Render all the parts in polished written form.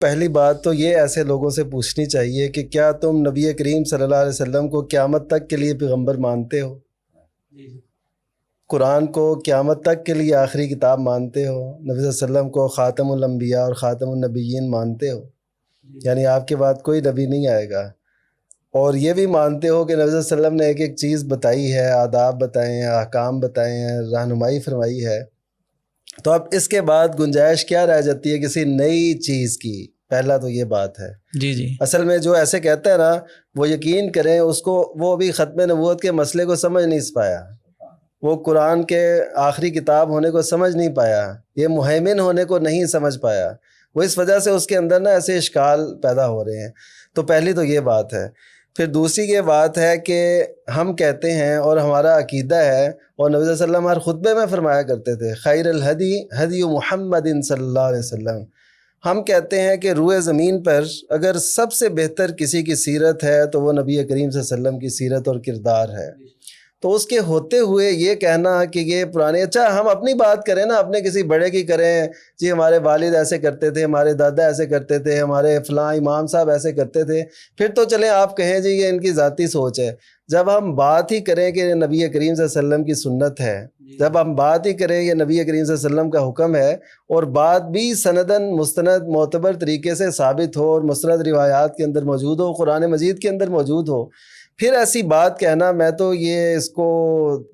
پہلی بات تو یہ ایسے لوگوں سے پوچھنی چاہیے کہ کیا تم نبی کریم صلی اللہ علیہ وسلم کو قیامت تک کے لیے پیغمبر مانتے ہو؟ قرآن کو قیامت تک کے لیے آخری کتاب مانتے ہو؟ نبی صلی اللہ علیہ وسلم کو خاتم الانبیاء اور خاتم النبیین مانتے ہو؟ یعنی آپ کے بعد کوئی نبی نہیں آئے گا، اور یہ بھی مانتے ہو کہ نبی صلی اللہ علیہ وسلم نے ایک ایک چیز بتائی ہے، آداب بتائے ہیں، احکام بتائے ہیں، رہنمائی فرمائی ہے، تو اب اس کے بعد گنجائش کیا رہ جاتی ہے کسی نئی چیز کی؟ پہلا تو یہ بات ہے۔ جی اصل میں جو ایسے کہتا ہے نا، وہ یقین کریں اس کو، وہ ابھی ختم نبوت کے مسئلے کو سمجھ نہیں پایا، وہ قرآن کے آخری کتاب ہونے کو سمجھ نہیں پایا، یہ مہیمن ہونے کو نہیں سمجھ پایا، وہ اس وجہ سے اس کے اندر نا ایسے اشکال پیدا ہو رہے ہیں۔ تو پہلی تو یہ بات ہے۔ پھر دوسری یہ بات ہے کہ ہم کہتے ہیں اور ہمارا عقیدہ ہے، اور نبی صلی اللہ علیہ وسلم ہر خطبے میں فرمایا کرتے تھے، خیر الہدی ہدی محمد صلی اللہ علیہ وسلم۔ ہم کہتے ہیں کہ روئے زمین پر اگر سب سے بہتر کسی کی سیرت ہے تو وہ نبی کریم صلی اللہ علیہ وسلم کی سیرت اور کردار ہے۔ تو اس کے ہوتے ہوئے یہ کہنا کہ یہ پرانے، اچھا ہم اپنی بات کریں نا، اپنے کسی بڑے کی کریں، جی ہمارے والد ایسے کرتے تھے، ہمارے دادا ایسے کرتے تھے، ہمارے فلاں امام صاحب ایسے کرتے تھے، پھر تو چلیں آپ کہیں جی یہ ان کی ذاتی سوچ ہے۔ جب ہم بات ہی کریں کہ نبی کریم صلی اللہ علیہ وسلم کی سنت ہے، جب ہم بات ہی کریں یہ نبی کریم صلی اللہ علیہ وسلم کا حکم ہے، اور بات بھی سندن مستند معتبر طریقے سے ثابت ہو اور مستند روایات کے اندر موجود ہو، قرآن مجید کے اندر موجود ہو، پھر ایسی بات کہنا، میں تو یہ اس کو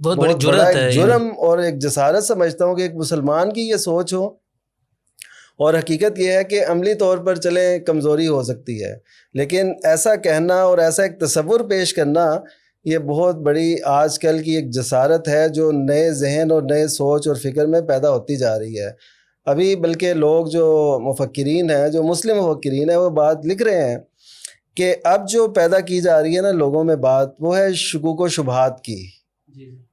بہت بڑی بڑا جرأت ایک ہے، جرم اور ایک جسارت سمجھتا ہوں کہ ایک مسلمان کی یہ سوچ ہو۔ اور حقیقت یہ ہے کہ عملی طور پر چلیں کمزوری ہو سکتی ہے، لیکن ایسا کہنا اور ایسا ایک تصور پیش کرنا، یہ بہت بڑی آج کل کی ایک جسارت ہے جو نئے ذہن اور نئے سوچ اور فکر میں پیدا ہوتی جا رہی ہے۔ ابھی بلکہ لوگ جو مفکرین ہیں، جو مسلم مفکرین ہیں، وہ بات لکھ رہے ہیں کہ اب جو پیدا کی جا رہی ہے نا لوگوں میں بات، وہ ہے شکوک و شبہات کی،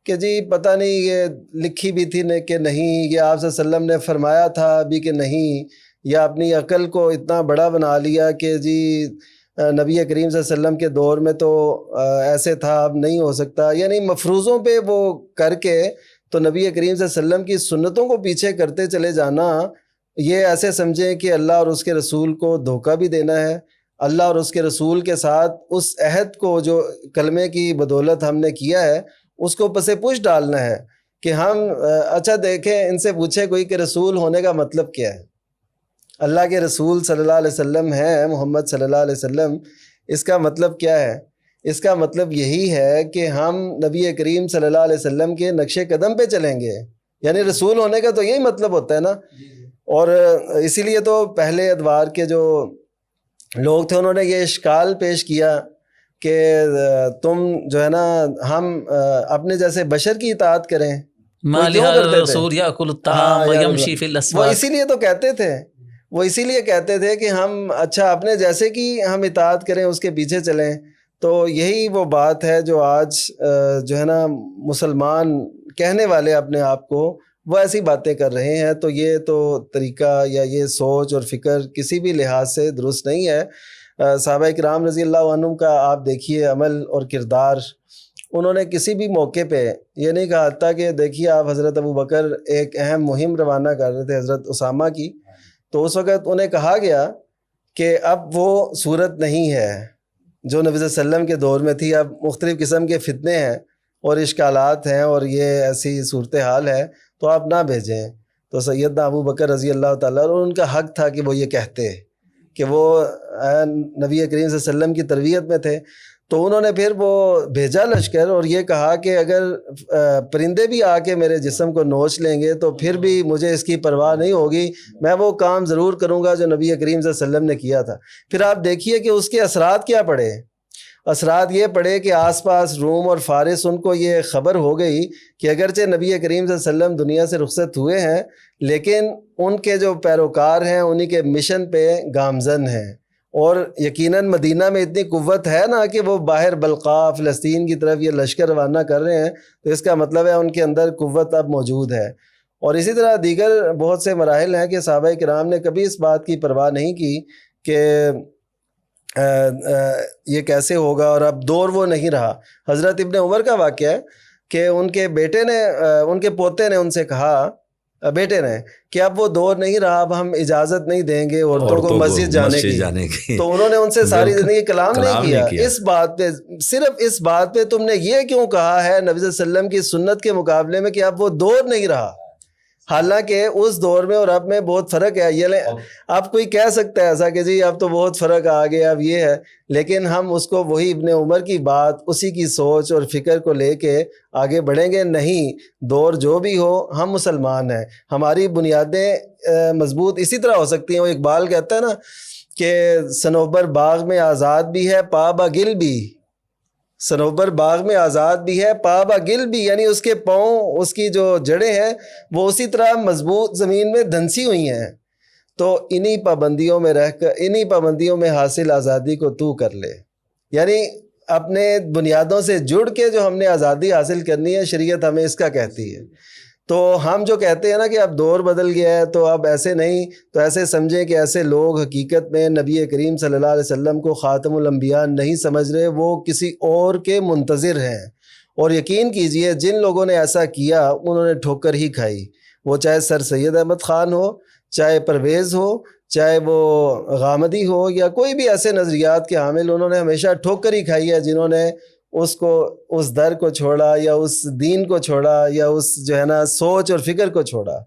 کہ جی پتہ نہیں یہ لکھی بھی تھی کہ نہیں، یہ آپ صلی اللہ علیہ وسلم نے فرمایا تھا ابھی کہ نہیں، یا اپنی عقل کو اتنا بڑا بنا لیا کہ جی نبی کریم صلی اللہ علیہ وسلم کے دور میں تو ایسے تھا، اب نہیں ہو سکتا۔ یعنی مفروضوں پہ وہ کر کے تو نبی کریم صلی اللہ علیہ وسلم کی سنتوں کو پیچھے کرتے چلے جانا، یہ ایسے سمجھیں کہ اللہ اور اس کے رسول کو دھوکہ بھی دینا ہے، اللہ اور اس کے رسول کے ساتھ اس عہد کو جو کلمے کی بدولت ہم نے کیا ہے اس کو پس پش ڈالنا ہے کہ ہم اچھا دیکھیں، ان سے پوچھے کوئی کہ رسول ہونے کا مطلب کیا ہے؟ اللہ کے رسول صلی اللہ علیہ وسلم ہے، محمد صلی اللہ علیہ وسلم، اس کا مطلب کیا ہے؟ اس کا مطلب یہی ہے کہ ہم نبی کریم صلی اللہ علیہ وسلم کے نقش قدم پہ چلیں گے، یعنی رسول ہونے کا تو یہی مطلب ہوتا ہے نا۔ اور اسی لیے تو پہلے ادوار کے جو لوگ تھے انہوں نے یہ اشکال پیش کیا کہ تم جو ہے نا، ہم اپنے جیسے بشر کی اطاعت کریں، وہ کیوں کرتے تھے؟ وہ اسی لیے تو کہتے تھے، وہ اسی لیے کہتے تھے کہ ہم اچھا اپنے جیسے کی ہم اطاعت کریں، اس کے پیچھے چلیں۔ تو یہی وہ بات ہے جو آج جو ہے نا مسلمان کہنے والے اپنے آپ کو وہ ایسی باتیں کر رہے ہیں، تو یہ تو طریقہ یا یہ سوچ اور فکر کسی بھی لحاظ سے درست نہیں ہے۔ صحابہ کرام رضی اللہ عنہم کا آپ دیکھیے عمل اور کردار، انہوں نے کسی بھی موقع پہ یہ نہیں کہا تھا کہ دیکھیے آپ حضرت ابو بکر ایک اہم مہم روانہ کر رہے تھے حضرت اسامہ کی، تو اس وقت انہیں کہا گیا کہ اب وہ صورت نہیں ہے جو نبی صلی اللہ علیہ وسلم کے دور میں تھی، اب مختلف قسم کے فتنے ہیں اور اشکالات ہیں اور یہ ایسی صورتحال ہے، تو آپ نہ بھیجیں۔ تو سیدنا ابو بکر رضی اللہ تعالیٰ، اور ان کا حق تھا کہ وہ یہ کہتے کہ وہ نبی کریم صلی اللہ علیہ وسلم کی تربیت میں تھے، تو انہوں نے پھر وہ بھیجا لشکر اور یہ کہا کہ اگر پرندے بھی آ کے میرے جسم کو نوچ لیں گے تو پھر بھی مجھے اس کی پرواہ نہیں ہوگی، میں وہ کام ضرور کروں گا جو نبی کریم صلی اللہ علیہ وسلم نے کیا تھا۔ پھر آپ دیکھیے کہ اس کے اثرات کیا پڑے۔ اثرات یہ پڑے کہ آس پاس روم اور فارس، ان کو یہ خبر ہو گئی کہ اگرچہ نبی کریم صلی اللہ علیہ وسلم دنیا سے رخصت ہوئے ہیں، لیکن ان کے جو پیروکار ہیں انہی کے مشن پہ گامزن ہیں، اور یقیناً مدینہ میں اتنی قوت ہے نا کہ وہ باہر بلقاء فلسطین کی طرف یہ لشکر روانہ کر رہے ہیں، تو اس کا مطلب ہے ان کے اندر قوت اب موجود ہے۔ اور اسی طرح دیگر بہت سے مراحل ہیں کہ صحابہ کرام نے کبھی اس بات کی پرواہ نہیں کی کہ یہ کیسے ہوگا، اور اب دور وہ نہیں رہا۔ حضرت ابن عمر کا واقعہ ہے کہ ان کے بیٹے نے، ان کے پوتے نے ان سے کہا بیٹے رہیں کہ اب وہ دور نہیں رہا، اب ہم اجازت نہیں دیں گے عورتوں کو مسجد جانے کی. تو انہوں نے ان سے ساری زندگی کلام نہیں کیا اس بات پہ، صرف اس بات پہ تم نے یہ کیوں کہا ہے نبی صلی اللہ علیہ وسلم کی سنت کے مقابلے میں کہ اب وہ دور نہیں رہا، حالانکہ اس دور میں اور اب میں بہت فرق ہے. یہ اب کوئی کہہ سکتا ہے ایسا کہ جی اب تو بہت فرق آ گیا، اب یہ ہے، لیکن ہم اس کو وہی ابن عمر کی بات، اسی کی سوچ اور فکر کو لے کے آگے بڑھیں گے. نہیں، دور جو بھی ہو ہم مسلمان ہیں، ہماری بنیادیں مضبوط اسی طرح ہو سکتی ہیں. وہ اقبال کہتا ہے نا کہ صنوبر باغ میں آزاد بھی ہے پا با گل بھی، صنوبر باغ میں آزاد بھی ہے پا با گل بھی، یعنی اس کے پاؤں، اس کی جو جڑیں ہیں وہ اسی طرح مضبوط زمین میں دھنسی ہوئی ہیں. تو انہی پابندیوں میں رہ کر، انہی پابندیوں میں حاصل آزادی کو تو کر لے. یعنی اپنے بنیادوں سے جڑ کے جو ہم نے آزادی حاصل کرنی ہے، شریعت ہمیں اس کا کہتی ہے. تو ہم جو کہتے ہیں نا کہ اب دور بدل گیا ہے تو اب ایسے نہیں، تو ایسے سمجھیں کہ ایسے لوگ حقیقت میں نبی کریم صلی اللہ علیہ وسلم کو خاتم الانبیاء نہیں سمجھ رہے، وہ کسی اور کے منتظر ہیں. اور یقین کیجئے جن لوگوں نے ایسا کیا انہوں نے ٹھوکر ہی کھائی، وہ چاہے سر سید احمد خان ہو، چاہے پرویز ہو، چاہے وہ غامدی ہو، یا کوئی بھی ایسے نظریات کے حامل، انہوں نے ہمیشہ ٹھوکر ہی کھائی ہے جنہوں نے اس کو، اس در کو چھوڑا، یا اس دین کو چھوڑا، یا اس جو ہے نا سوچ اور فکر کو چھوڑا.